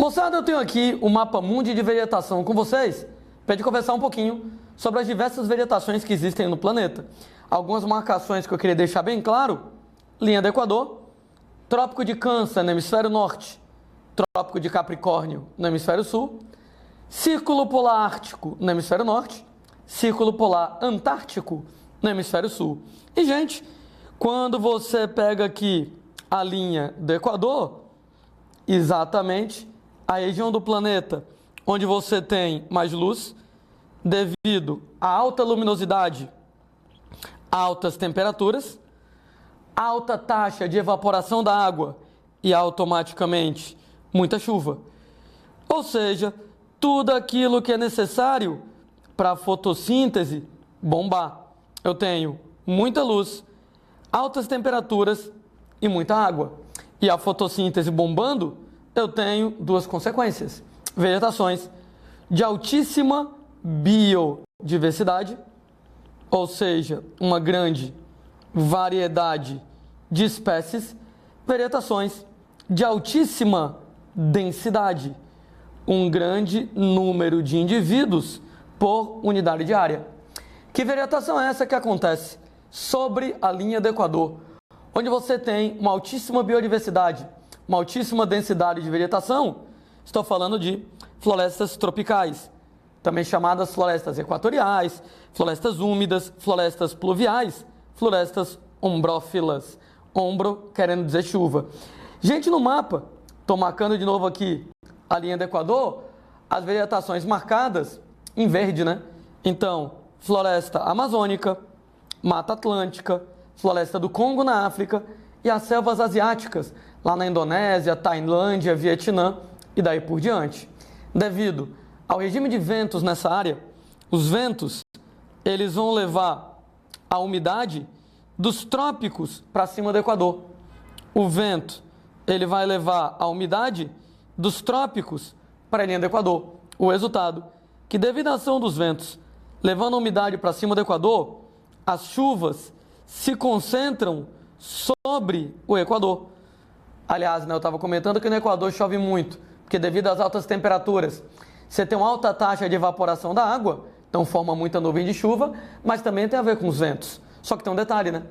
Moçada, eu tenho aqui o mapa mundi de vegetação com vocês para a gente conversar um pouquinho sobre as diversas vegetações que existem no planeta. Algumas marcações que eu queria deixar bem claro: linha do Equador, Trópico de Câncer no hemisfério norte, Trópico de Capricórnio no hemisfério sul, Círculo Polar Ártico no hemisfério norte, Círculo Polar Antártico no hemisfério sul. E, gente, quando você pega aqui a linha do Equador, exatamente a região do planeta onde você tem mais luz, devido à alta luminosidade, altas temperaturas, alta taxa de evaporação da água e automaticamente muita chuva. Ou seja, tudo aquilo que é necessário para a fotossíntese bombar. Eu tenho muita luz, altas temperaturas e muita água. E a fotossíntese bombando, eu tenho duas consequências: vegetações de altíssima biodiversidade, ou seja, uma grande variedade de espécies, vegetações de altíssima densidade, um grande número de indivíduos por unidade de área. Que vegetação é essa que acontece sobre a linha do Equador, onde você tem uma altíssima biodiversidade, uma altíssima densidade de vegetação? Estou falando de florestas tropicais, também chamadas florestas equatoriais, florestas úmidas, florestas pluviais, florestas ombrófilas. Ombro querendo dizer chuva. Gente, no mapa, estou marcando de novo aqui a linha do Equador, as vegetações marcadas em verde, né? Então, floresta amazônica, Mata Atlântica, floresta do Congo na África e as selvas asiáticas, lá na Indonésia, Tailândia, Vietnã e daí por diante. Devido ao regime de ventos nessa área, os ventos, eles vão levar a umidade dos trópicos para cima do Equador. O vento, ele vai levar a umidade dos trópicos para a linha do Equador. O resultado, que devido à ação dos ventos, levando a umidade para cima do Equador, as chuvas se concentram sobre o Equador. Aliás, eu estava comentando que no Equador chove muito, porque devido às altas temperaturas, você tem uma alta taxa de evaporação da água, então forma muita nuvem de chuva, mas também tem a ver com os ventos. Só que tem um detalhe, né?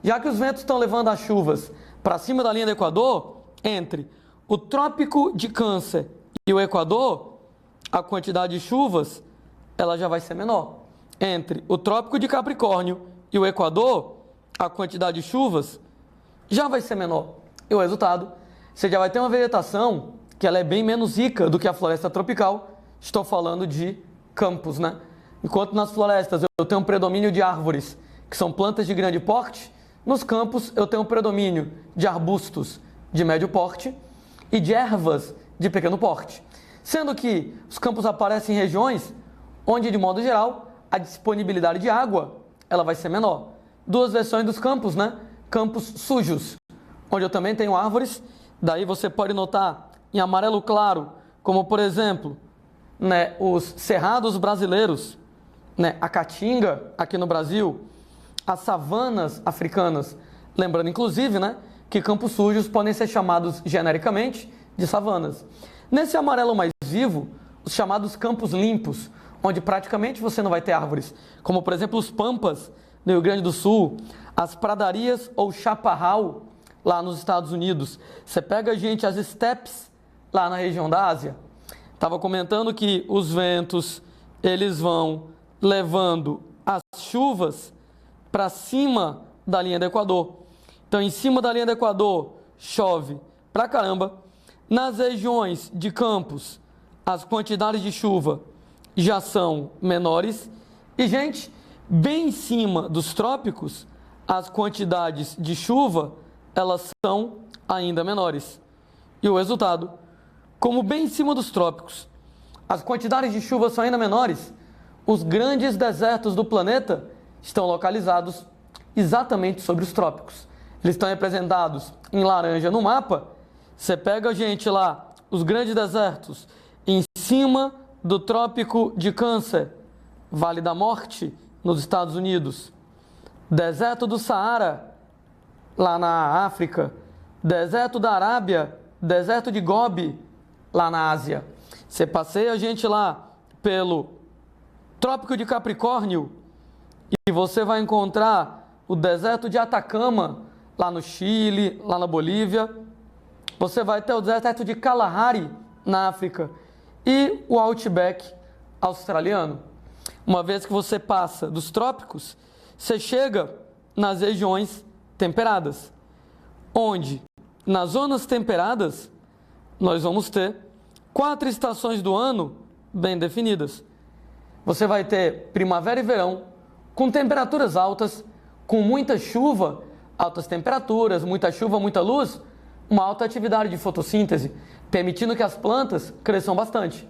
Já que os ventos estão levando as chuvas para cima da linha do Equador, entre o Trópico de Câncer e o Equador, a quantidade de chuvas ela já vai ser menor. Entre o Trópico de Capricórnio e o Equador, a quantidade de chuvas já vai ser menor. E o resultado, você já vai ter uma vegetação que ela é bem menos rica do que a floresta tropical. Estou falando de campos, né? Enquanto nas florestas eu tenho um predomínio de árvores, que são plantas de grande porte, nos campos eu tenho um predomínio de arbustos de médio porte e de ervas de pequeno porte. Sendo que os campos aparecem em regiões onde, de modo geral, a disponibilidade de água ela vai ser menor. Duas versões dos campos, né? Campos sujos, onde eu também tenho árvores, daí você pode notar em amarelo claro, como por exemplo, né, os cerrados brasileiros, né, a caatinga aqui no Brasil, as savanas africanas, lembrando inclusive, né, que campos sujos podem ser chamados genericamente de savanas. Nesse amarelo mais vivo, os chamados campos limpos, onde praticamente você não vai ter árvores, como por exemplo os pampas no Rio Grande do Sul, as pradarias ou chaparral lá nos Estados Unidos. Você pega, gente, as steppes lá na região da Ásia. Estava comentando que os ventos, eles vão levando as chuvas para cima da linha do Equador. Então, em cima da linha do Equador, chove pra caramba. Nas regiões de campos, as quantidades de chuva já são menores. E, gente, bem em cima dos trópicos, as quantidades de chuva, elas são ainda menores. E o resultado, como bem em cima dos trópicos, as quantidades de chuva são ainda menores, os grandes desertos do planeta estão localizados exatamente sobre os trópicos. Eles estão representados em laranja no mapa. Você pega, gente, lá, os grandes desertos em cima do Trópico de Câncer, Vale da Morte, nos Estados Unidos, deserto do Saara, lá na África, deserto da Arábia, deserto de Gobi, lá na Ásia. Você passeia a gente lá pelo Trópico de Capricórnio e você vai encontrar o deserto de Atacama, lá no Chile, lá na Bolívia. Você vai ter o deserto de Kalahari, na África, e o Outback australiano. Uma vez que você passa dos trópicos, você chega nas regiões temperadas, onde nas zonas temperadas nós vamos ter 4 estações do ano bem definidas. Você vai ter primavera e verão, com temperaturas altas, com muita chuva, altas temperaturas, muita chuva, muita luz, uma alta atividade de fotossíntese, permitindo que as plantas cresçam bastante.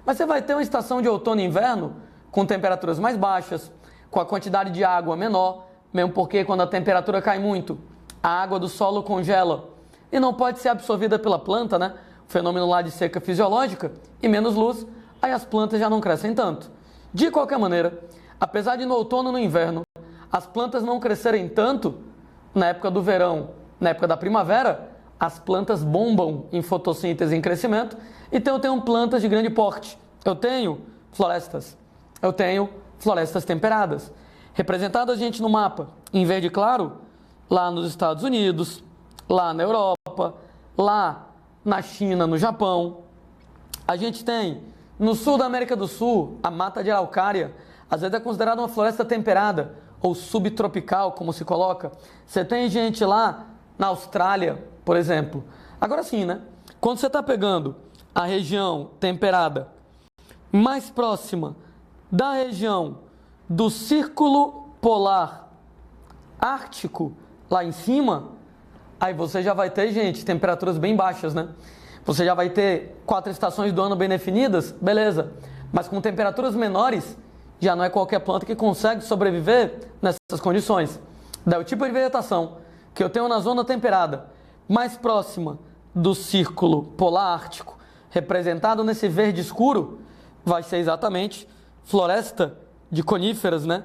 Mas você vai ter uma estação de outono e inverno com temperaturas mais baixas, com a quantidade de água menor, mesmo porque quando a temperatura cai muito, a água do solo congela e não pode ser absorvida pela planta, né? O fenômeno lá de seca fisiológica, e menos luz, aí as plantas já não crescem tanto. De qualquer maneira, apesar de no outono e no inverno as plantas não crescerem tanto, na época do verão, na época da primavera, as plantas bombam em fotossíntese e em crescimento, então eu tenho plantas de grande porte, eu tenho florestas temperadas, representadas, gente, no mapa, em verde claro, lá nos Estados Unidos, lá na Europa, lá na China, no Japão. A gente tem no sul da América do Sul, a mata de araucária, às vezes é considerada uma floresta temperada, ou subtropical, como se coloca. Você tem gente lá na Austrália, por exemplo. Agora sim, né? Quando você está pegando a região temperada mais próxima da região do Círculo Polar Ártico, lá em cima, aí você já vai ter, gente, temperaturas bem baixas, né? Você já vai ter 4 estações do ano bem definidas, beleza. Mas com temperaturas menores, já não é qualquer planta que consegue sobreviver nessas condições. Daí o tipo de vegetação que eu tenho na zona temperada, mais próxima do Círculo Polar Ártico, representado nesse verde escuro, vai ser exatamente floresta de coníferas, né?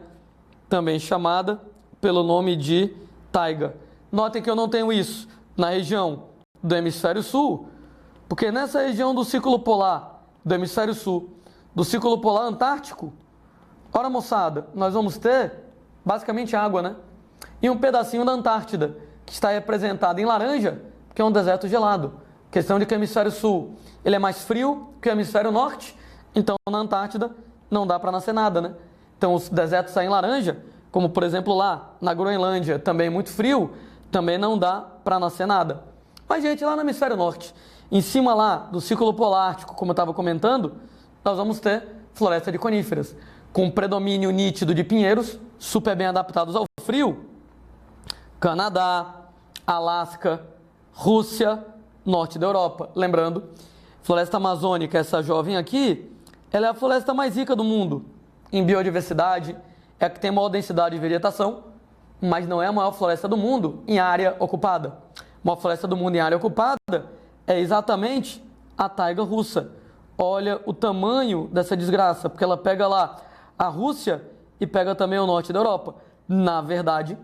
Também chamada pelo nome de taiga. Notem que eu não tenho isso na região do hemisfério sul, porque nessa região do Círculo Polar do hemisfério sul, do Círculo Polar Antártico, ora moçada, nós vamos ter basicamente água, né? E um pedacinho da Antártida, que está representado em laranja, que é um deserto gelado. Questão de que o hemisfério sul ele é mais frio que o hemisfério norte, então na Antártida não dá para nascer nada, né? Então os desertos saem em laranja, como por exemplo lá na Groenlândia, também muito frio, também não dá para nascer nada. Mas gente, lá no hemisfério norte, em cima lá do Círculo Polar Ártico, como eu estava comentando, nós vamos ter floresta de coníferas, com predomínio nítido de pinheiros, super bem adaptados ao frio. Canadá, Alasca, Rússia, norte da Europa. Lembrando, floresta amazônica, essa jovem aqui, ela é a floresta mais rica do mundo em biodiversidade, é a que tem maior densidade de vegetação, mas não é a maior floresta do mundo em área ocupada. A maior floresta do mundo em área ocupada é exatamente a taiga russa. Olha o tamanho dessa desgraça, porque ela pega lá a Rússia e pega também o norte da Europa. Na verdade,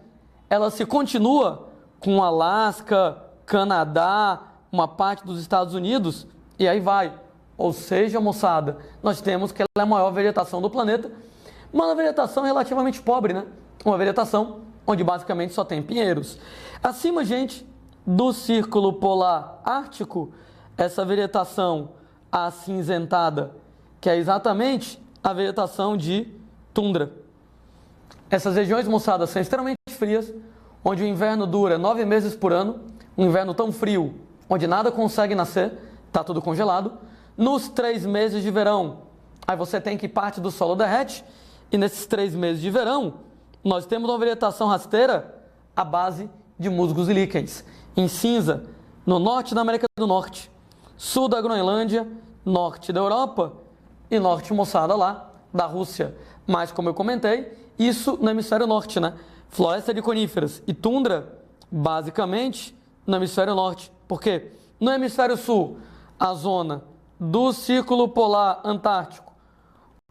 ela se continua com Alasca, Canadá, uma parte dos Estados Unidos, e aí vai. Ou seja, moçada, nós temos que ela é a maior vegetação do planeta, mas uma vegetação relativamente pobre, né? Uma vegetação onde basicamente só tem pinheiros. Acima, gente, do Círculo Polar Ártico, essa vegetação acinzentada, que é exatamente a vegetação de tundra. Essas regiões, moçada, são extremamente frias, onde o inverno dura 9 meses por ano, um inverno tão frio, onde nada consegue nascer, está tudo congelado. Nos 3 meses de verão, aí você tem que parte do solo derrete, e nesses 3 meses de verão, nós temos uma vegetação rasteira à base de musgos e líquens, em cinza, no norte da América do Norte, sul da Groenlândia, norte da Europa e norte, moçada, lá da Rússia. Mas, como eu comentei, isso no hemisfério norte, né? Floresta de coníferas e tundra, basicamente, no hemisfério norte. Por quê? No hemisfério sul, a zona do Círculo Polar Antártico,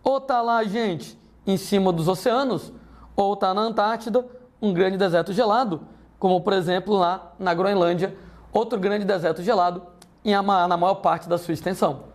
ou tá lá, gente, em cima dos oceanos, ou tá na Antártida, um grande deserto gelado, como, por exemplo, lá na Groenlândia, outro grande deserto gelado, na maior parte da sua extensão.